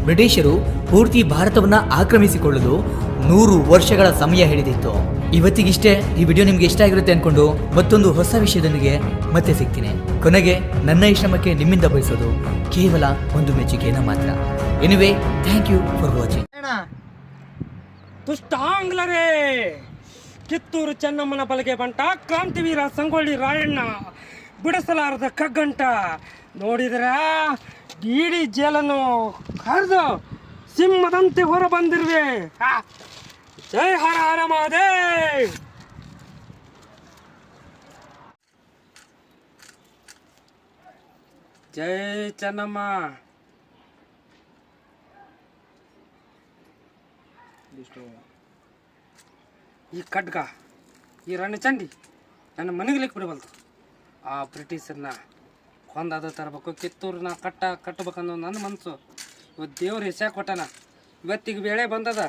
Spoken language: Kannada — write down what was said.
ಬ್ರಿಟಿಷರು ಪೂರ್ತಿ ಭಾರತವನ್ನ ಆಕ್ರಮಿಸಿಕೊಳ್ಳಲು 100 ವರ್ಷಗಳ ಸಮಯ ಹಿಡಿದಿತ್ತು. ಇವತ್ತಿಗಿಷ್ಟೇ. ಈ ವಿಡಿಯೋ ನಿಮ್ಗೆ ಇಷ್ಟ ಆಗಿರುತ್ತೆ ಅನ್ಕೊಂಡು ಮತ್ತೊಂದು ಹೊಸ ವಿಷಯದೊಂದಿಗೆ ಮತ್ತೆ ಸಿಗ್ತೀನಿ. ಕೊನೆಗೆ ನನ್ನ ಈ ಶ್ರಮಕ್ಕೆ ನಿಮ್ಮಿಂದ ಬಯಸೋದು ಕೇವಲ ಒಂದು ಮೆಚ್ಚುಗೆಯನ್ನು ಮಾತ್ರ. Anyway, thank you for watching. ದುಷ್ಟ ಆಂಗ್ಲರೇ, ಕಿತ್ತೂರು ಚೆನ್ನಮ್ಮನ ಬಲಗೆ ಬಂಟ ಕ್ರಾಂತಿವೀರ ಸಂಗೊಳ್ಳಿ ರಾಯಣ್ಣ ಬಿಡಿಸಲಾರದ ಕಗ್ಗಂಟ ನೋಡಿದ್ರ ಇಡೀ ಜೇಲನ್ನು ಹರಿದು ಸಿಂಹದಂತೆ ಹೊರ ಬಂದಿರುವೆ. ಜೈ ಹರ ಹರ ಮಹಾದೇವ್. ಜೈ ಚೆನ್ನಮ್ಮ. ಈ ಖಡ್ಗ, ಈ ರಣಚಂಡಿ ನನ್ನ ಮನೆಗಲಿಕ್ಕೆ ಬಿಡಬಲ್ದು. ಆ ಬ್ರಿಟಿಷರನ್ನ ಕೊಂದಾದ ತರಬೇಕು, ಕಿತ್ತೂರನ್ನ ಕಟ್ಟಬೇಕನ್ನೋ ನನ್ನ ಮನಸ್ಸು. ಇವತ್ತು ದೇವ್ರು ಹೆಸ ಕೊಟ್ಟಾನ. ಇವತ್ತಿಗೆ ವೇಳೆ ಬಂದದ.